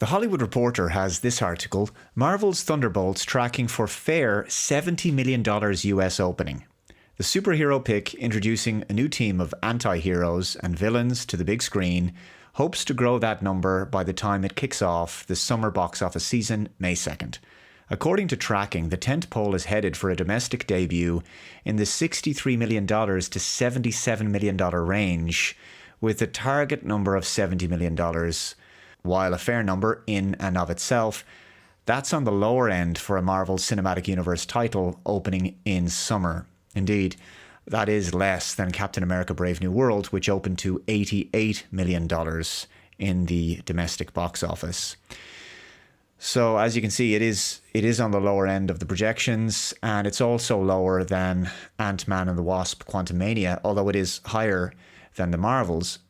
The Hollywood Reporter has this article: Marvel's Thunderbolts tracking for fair $70 million US opening. The superhero pick, introducing a new team of anti-heroes and villains to the big screen, hopes to grow that number by the time it kicks off the summer box office season, May 2nd. According to tracking, the tentpole is headed for a domestic debut in the $63 million to $77 million range, with a target number of $70 million. While a fair number in and of itself, that's on the lower end for a Marvel Cinematic Universe title opening in summer. Indeed, that is less than Captain America Brave New World, which opened to $88 million in the domestic box office. So as you can see, it is on the lower end of the projections, and it's also lower than Ant-Man and the Wasp: Quantumania, although it is higher than the Marvels.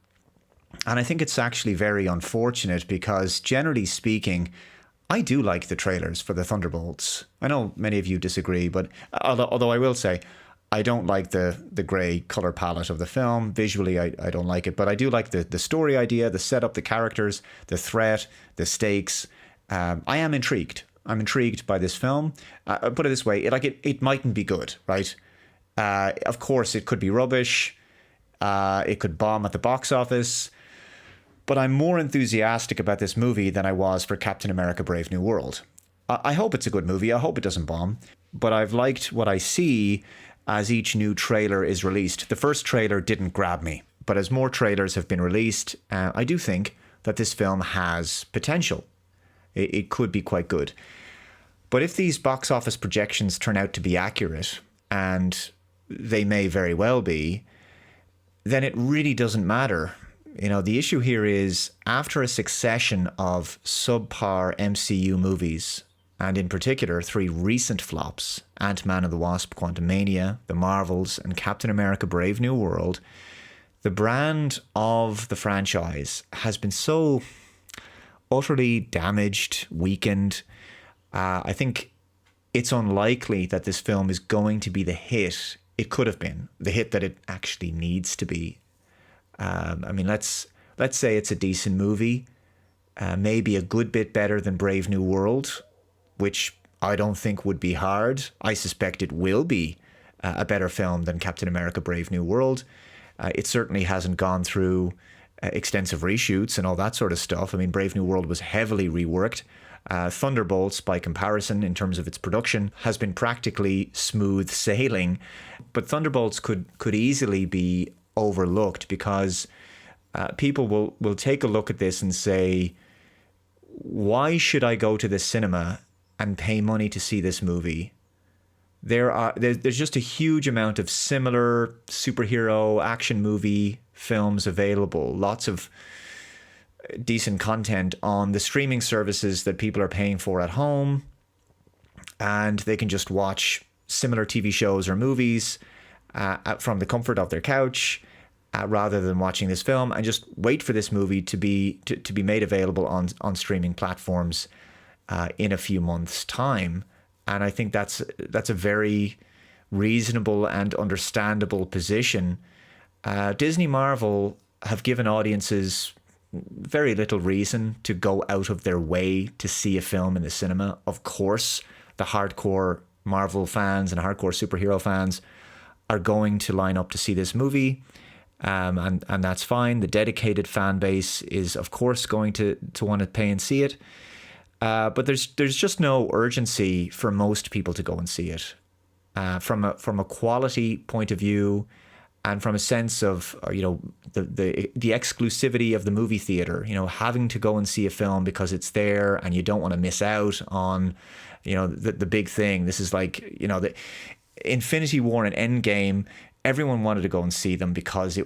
And I think it's actually very unfortunate because, generally speaking, I do like the trailers for the Thunderbolts. I know many of you disagree, but although I will say I don't like the grey colour palette of the film. Visually, I don't like it, but I do like the story idea, the setup, the characters, the threat, the stakes. I am intrigued. I'm intrigued by this film. I'll put it this way, it mightn't be good, right? Of course, it could be rubbish. It could bomb at the box office. But I'm more enthusiastic about this movie than I was for Captain America Brave New World. I hope it's a good movie. I hope it doesn't bomb. But I've liked what I see as each new trailer is released. The first trailer didn't grab me. But as more trailers have been released, I do think that this film has potential. It could be quite good. But if these box office projections turn out to be accurate, and they may very well be, then it really doesn't matter. You know, the issue here is, after a succession of subpar MCU movies, and in particular 3 recent flops, Ant-Man and the Wasp: Quantumania, The Marvels, and Captain America Brave New World, the brand of the franchise has been so utterly damaged, weakened. I think it's unlikely that this film is going to be the hit it could have been, the hit that it actually needs to be. I mean, let's say it's a decent movie, maybe a good bit better than Brave New World, which I don't think would be hard. I suspect it will be a better film than Captain America Brave New World. It certainly hasn't gone through extensive reshoots and all that sort of stuff. I mean, Brave New World was heavily reworked. Thunderbolts, by comparison, in terms of its production, has been practically smooth sailing. But Thunderbolts could easily be overlooked because people will take a look at this and say, why should I go to the cinema and pay money to see this movie? There's just a huge amount of similar superhero action movie films available. Lots of decent content on the streaming services that people are paying for at home, and they can just watch similar TV shows or movies from the comfort of their couch, rather than watching this film, and just wait for this movie to be made available on streaming platforms in a few months' time. And I think that's a very reasonable and understandable position. Disney Marvel have given audiences very little reason to go out of their way to see a film in the cinema. Of course, the hardcore Marvel fans and hardcore superhero fans are going to line up to see this movie, and that's fine. The dedicated fan base is, of course, going to want to pay and see it. But there's just no urgency for most people to go and see it. From a quality point of view, and from a sense of the exclusivity of the movie theater, having to go and see a film because it's there and you don't want to miss out on the big thing. This is like the Infinity War and Endgame. Everyone wanted to go and see them because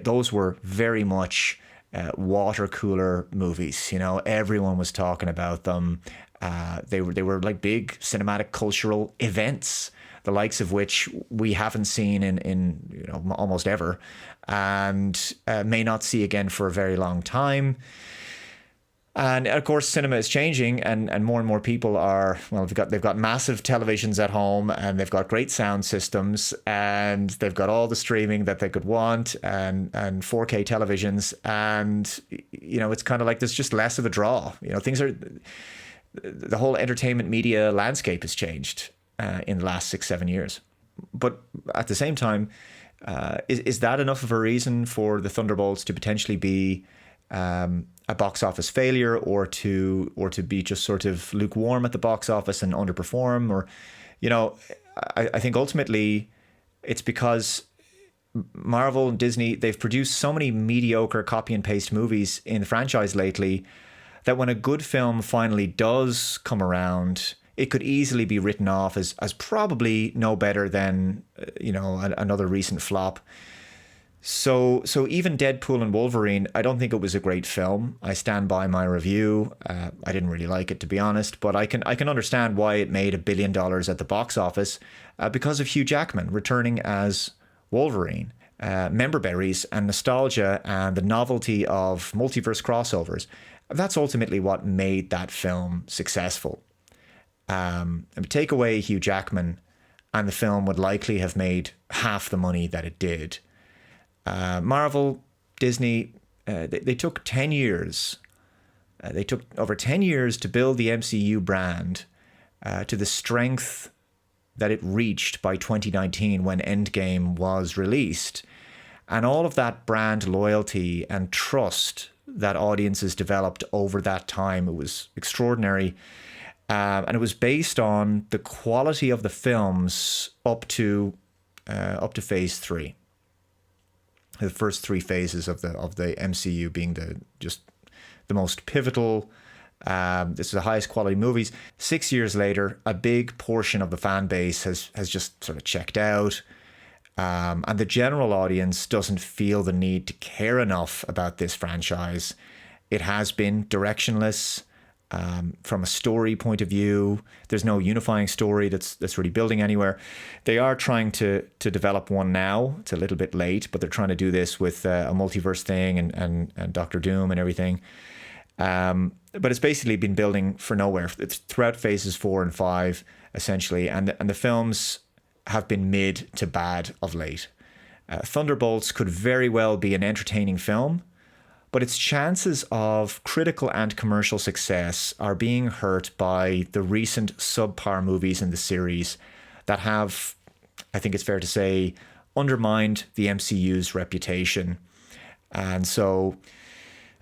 those were very much water cooler movies. Everyone was talking about them. They were like big cinematic cultural events, the likes of which we haven't seen in almost ever, and may not see again for a very long time. And of course, cinema is changing, and more people are, well, they've got massive televisions at home, and they've got great sound systems, and they've got all the streaming that they could want, and 4K televisions, and it's kind of like there's just less of a draw. The whole entertainment media landscape has changed in the last 6-7 years. But at the same time, is that enough of a reason for the Thunderbolts to potentially be a box office failure, or to be just sort of lukewarm at the box office and underperform? Or, I think ultimately it's because Marvel and Disney, they've produced so many mediocre copy and paste movies in the franchise lately that when a good film finally does come around, it could easily be written off as probably no better than another recent flop. So even Deadpool and Wolverine, I don't think it was a great film. I stand by my review. I didn't really like it, to be honest, but I can understand why it made $1 billion at the box office because of Hugh Jackman returning as Wolverine. Member berries and nostalgia and the novelty of multiverse crossovers. That's ultimately what made that film successful. Take away Hugh Jackman, and the film would likely have made half the money that it did. Marvel, Disney, they took 10 years. They took over 10 years to build the MCU brand to the strength that it reached by 2019 when Endgame was released. And all of that brand loyalty and trust that audiences developed over that time, it was extraordinary. And it was based on the quality of the films up to phase 3. The first 3 phases of the MCU being the most pivotal. This is the highest quality movies. 6 years later, a big portion of the fan base has just sort of checked out. And the general audience doesn't feel the need to care enough about this franchise. It has been directionless. From a story point of view, there's no unifying story that's really building anywhere. They are trying to develop one now. It's a little bit late, but they're trying to do this with a multiverse thing and Doctor Doom and everything. But it's basically been building for nowhere. It's throughout phases 4 and 5, essentially, and the films have been mid to bad of late. Thunderbolts could very well be an entertaining film, but its chances of critical and commercial success are being hurt by the recent subpar movies in the series that have, I think it's fair to say, undermined the MCU's reputation. And so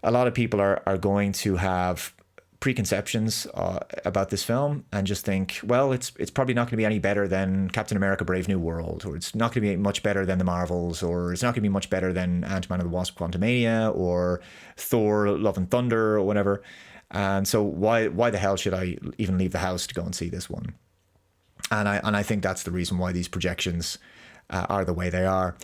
a lot of people are going to have preconceptions about this film and just think, well, it's probably not going to be any better than Captain America Brave New World, or it's not going to be much better than the Marvels, or it's not going to be much better than Ant-Man and the Wasp Quantumania, or Thor Love and Thunder, or whatever. And so why the hell should I even leave the house to go and see this one? And I think that's the reason why these projections are the way they are.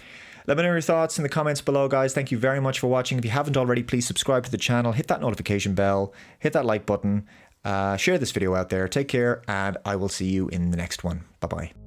Let me know your thoughts in the comments below, guys. Thank you very much for watching. If you haven't already, please subscribe to the channel, hit that notification bell, hit that like button, share this video out there. Take care, and I will see you in the next one. Bye-bye.